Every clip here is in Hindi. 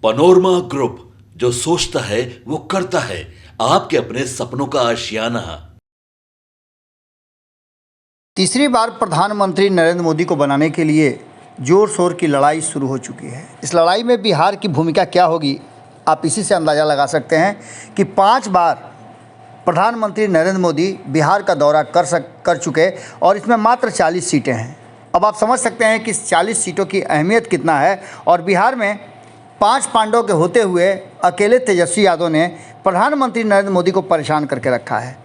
पनोरमा ग्रुप, जो सोचता है वो करता है। आपके अपने सपनों का आशियाना। तीसरी बार प्रधानमंत्री नरेंद्र मोदी को बनाने के लिए जोर शोर की लड़ाई शुरू हो चुकी है। इस लड़ाई में बिहार की भूमिका क्या होगी, आप इसी से अंदाज़ा लगा सकते हैं कि 5 बार प्रधानमंत्री नरेंद्र मोदी बिहार का दौरा कर चुके और इसमें मात्र 40 सीटें हैं। अब आप समझ सकते हैं कि इस 40 सीटों की अहमियत कितना है। और बिहार में 5 पांडवों के होते हुए अकेले तेजस्वी यादव ने प्रधानमंत्री नरेंद्र मोदी को परेशान करके रखा है।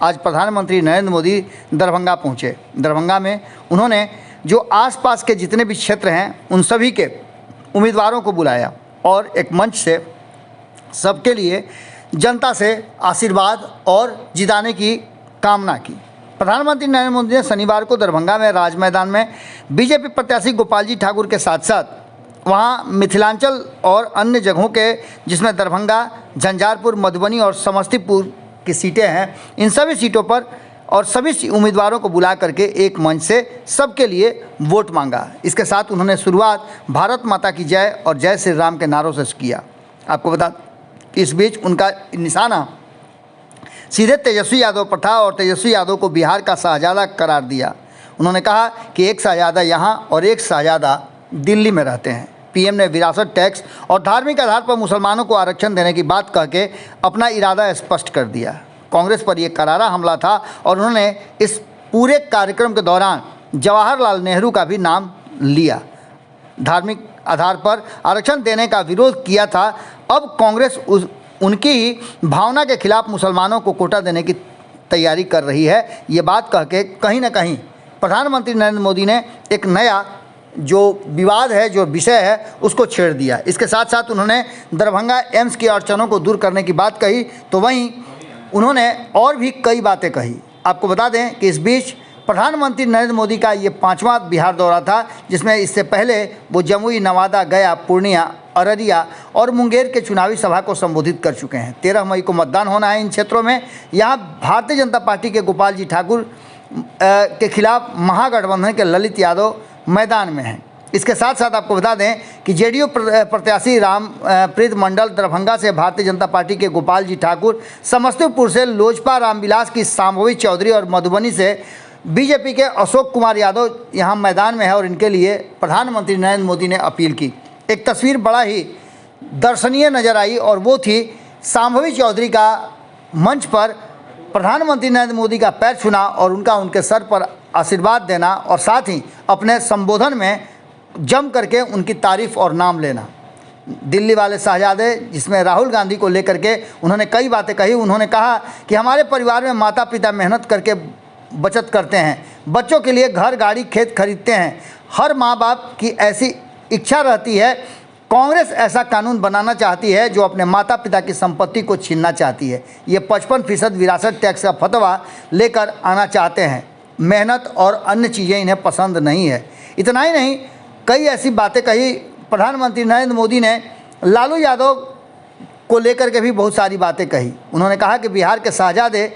आज प्रधानमंत्री नरेंद्र मोदी दरभंगा पहुँचे। दरभंगा में उन्होंने जो आसपास के जितने भी क्षेत्र हैं उन सभी के उम्मीदवारों को बुलाया और एक मंच से सबके लिए जनता से आशीर्वाद और जिताने की कामना की। प्रधानमंत्री नरेंद्र मोदी ने शनिवार को दरभंगा में राज मैदान में बीजेपी प्रत्याशी गोपाल जी ठाकुर के साथ साथ वहाँ मिथिलांचल और अन्य जगहों के, जिसमें दरभंगा, झंझारपुर, मधुबनी और समस्तीपुर की सीटें हैं, इन सभी सीटों पर और सभी उम्मीदवारों को बुला करके एक मंच से सबके लिए वोट मांगा। इसके साथ उन्होंने शुरुआत भारत माता की जय और जय श्री राम के नारों से किया। आपको बता कि इस बीच उनका निशाना सीधे तेजस्वी यादव पर था और तेजस्वी यादव को बिहार का शाहजादा करार दिया। उन्होंने कहा कि एक शाहजादा यहाँ और एक शाहजादा दिल्ली में रहते हैं। पीएम ने विरासत टैक्स और धार्मिक आधार पर मुसलमानों को आरक्षण देने की बात कह के अपना इरादा स्पष्ट कर दिया। कांग्रेस पर यह करारा हमला था और उन्होंने इस पूरे कार्यक्रम के दौरान जवाहरलाल नेहरू का भी नाम लिया। धार्मिक आधार पर आरक्षण देने का विरोध किया था। अब कांग्रेस उनकी ही भावना के खिलाफ मुसलमानों को कोटा देने की तैयारी कर रही है। ये बात कह के कहीं ना कहीं प्रधानमंत्री नरेंद्र मोदी ने एक नया जो विवाद है, जो विषय है, उसको छेड़ दिया। इसके साथ साथ उन्होंने दरभंगा एम्स की अड़चनों को दूर करने की बात कही, तो वहीं उन्होंने और भी कई बातें कही। आपको बता दें कि इस बीच प्रधानमंत्री नरेंद्र मोदी का ये 5वां बिहार दौरा था, जिसमें इससे पहले वो जमुई, नवादा, गया, पूर्णिया, अररिया और मुंगेर के चुनावी सभा को संबोधित कर चुके हैं। 13 मई को मतदान होना है इन क्षेत्रों में। यहाँ भारतीय जनता पार्टी के गोपाल जी ठाकुर के खिलाफ महागठबंधन के ललित यादव मैदान में हैं। इसके साथ साथ आपको बता दें कि जेडीयू प्रत्याशी रामप्रीत मंडल दरभंगा से भारतीय जनता पार्टी के गोपाल जी ठाकुर, समस्तीपुर से लोजपा रामविलास की शांभवी चौधरी और मधुबनी से बीजेपी के अशोक कुमार यादव यहाँ मैदान में है और इनके लिए प्रधानमंत्री नरेंद्र मोदी ने अपील की। एक तस्वीर बड़ा ही दर्शनीय नजर आई और वो थी शांभवी चौधरी का मंच पर प्रधानमंत्री नरेंद्र मोदी का पैर छूना और उनके सर पर आशीर्वाद देना और साथ ही अपने संबोधन में जम करके उनकी तारीफ और नाम लेना। दिल्ली वाले शाहजादे, जिसमें राहुल गांधी को लेकर के उन्होंने कई बातें कही। उन्होंने कहा कि हमारे परिवार में माता पिता मेहनत करके बचत करते हैं, बच्चों के लिए घर, गाड़ी, खेत खरीदते हैं। हर माँ बाप की ऐसी इच्छा रहती है। कांग्रेस ऐसा कानून बनाना चाहती है जो अपने माता पिता की संपत्ति को छीनना चाहती है। ये 55% विरासत टैक्स का फतवा लेकर आना चाहते हैं। मेहनत और अन्य चीज़ें इन्हें पसंद नहीं है। इतना ही नहीं, कई ऐसी बातें कही प्रधानमंत्री नरेंद्र मोदी ने। लालू यादव को लेकर के भी बहुत सारी बातें कही। उन्होंने कहा कि बिहार के शाहजादे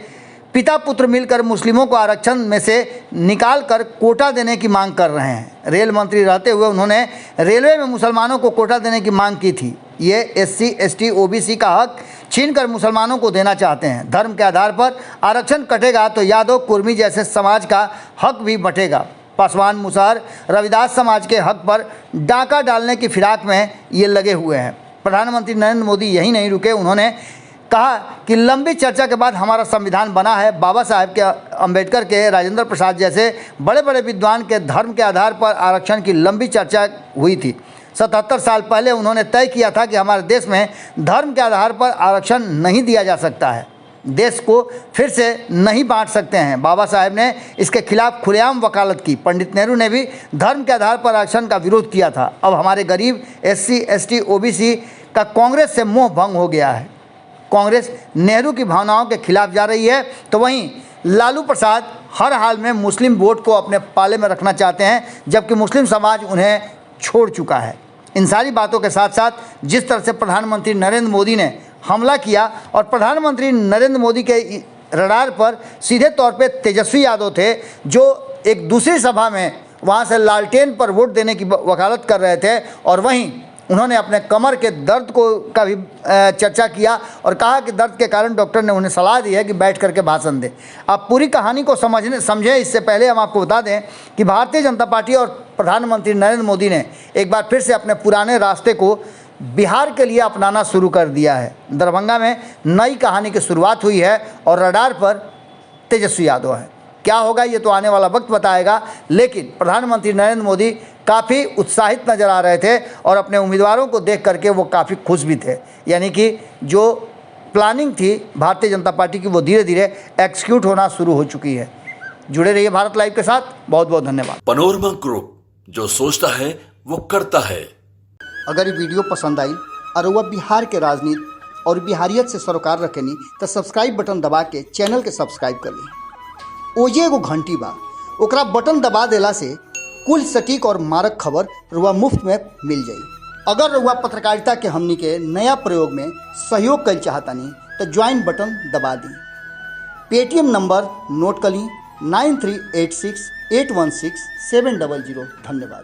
पिता पुत्र मिलकर मुस्लिमों को आरक्षण में से निकाल कर कोटा देने की मांग कर रहे हैं। रेल मंत्री रहते हुए उन्होंने रेलवे में मुसलमानों को कोटा देने की मांग की थी। ये SC, ST, OBC का हक छीनकर मुसलमानों को देना चाहते हैं। धर्म के आधार पर आरक्षण कटेगा तो यादव, कुर्मी जैसे समाज का हक भी बटेगा। पासवान, मुसहर, रविदास समाज के हक पर डाका डालने की फिराक में ये लगे हुए हैं। प्रधानमंत्री नरेंद्र मोदी यही नहीं रुके। उन्होंने कहा कि लंबी चर्चा के बाद हमारा संविधान बना है। बाबा साहेब के, अंबेडकर के, राजेंद्र प्रसाद जैसे बड़े बड़े विद्वान के धर्म के आधार पर आरक्षण की लंबी चर्चा हुई थी। 77 साल पहले उन्होंने तय किया था कि हमारे देश में धर्म के आधार पर आरक्षण नहीं दिया जा सकता है। देश को फिर से नहीं बांट सकते हैं। बाबा साहेब ने इसके खिलाफ खुलेआम वकालत की। पंडित नेहरू ने भी धर्म के आधार पर आरक्षण का विरोध किया था। अब हमारे गरीब SC, ST, OBC का कांग्रेस से मोह भंग हो गया है। कांग्रेस नेहरू की भावनाओं के खिलाफ जा रही है, तो वहीं लालू प्रसाद हर हाल में मुस्लिम वोट को अपने पाले में रखना चाहते हैं, जबकि मुस्लिम समाज उन्हें छोड़ चुका है। इन सारी बातों के साथ साथ जिस तरह से प्रधानमंत्री नरेंद्र मोदी ने हमला किया और प्रधानमंत्री नरेंद्र मोदी के रडार पर सीधे तौर पे तेजस्वी यादव थे, जो एक दूसरी सभा में वहाँ से लालटेन पर वोट देने की वकालत कर रहे थे, और वहीं उन्होंने अपने कमर के दर्द का भी चर्चा किया और कहा कि दर्द के कारण डॉक्टर ने उन्हें सलाह दी है कि बैठ करके भाषण दें। अब पूरी कहानी को समझें इससे पहले हम आपको बता दें कि भारतीय जनता पार्टी और प्रधानमंत्री नरेंद्र मोदी ने एक बार फिर से अपने पुराने रास्ते को बिहार के लिए अपनाना शुरू कर दिया है। दरभंगा में नई कहानी की शुरुआत हुई है और रडार पर तेजस्वी यादव है। क्या होगा ये तो आने वाला वक्त बताएगा, लेकिन प्रधानमंत्री नरेंद्र मोदी काफ़ी उत्साहित नज़र आ रहे थे और अपने उम्मीदवारों को देख करके वो काफ़ी खुश भी थे। यानी कि जो प्लानिंग थी भारतीय जनता पार्टी की वो धीरे धीरे एक्सिक्यूट होना शुरू हो चुकी है। जुड़े रहिए भारत लाइव के साथ। बहुत बहुत धन्यवाद। पनोरमा ग्रुप, जो सोचता है वो करता है। अगर ये वीडियो पसंद आई और वह बिहार के राजनीति और बिहारियत से सरोकार रखेनी तो सब्सक्राइब बटन दबा के चैनल के सब्सक्राइब कर ली। ओजे एगो घंटी बा, ओकरा बटन दबा देला से कुल सटीक और मारक खबर रुआ मुफ्त में मिल जाई। अगर रुआ पत्रकारिता के हमनी के नया प्रयोग में सहयोग कर चाहतानी तो ज्वाइन बटन दबा दी। पेटीएम नंबर नोट कर ली 9386816700। धन्यवाद।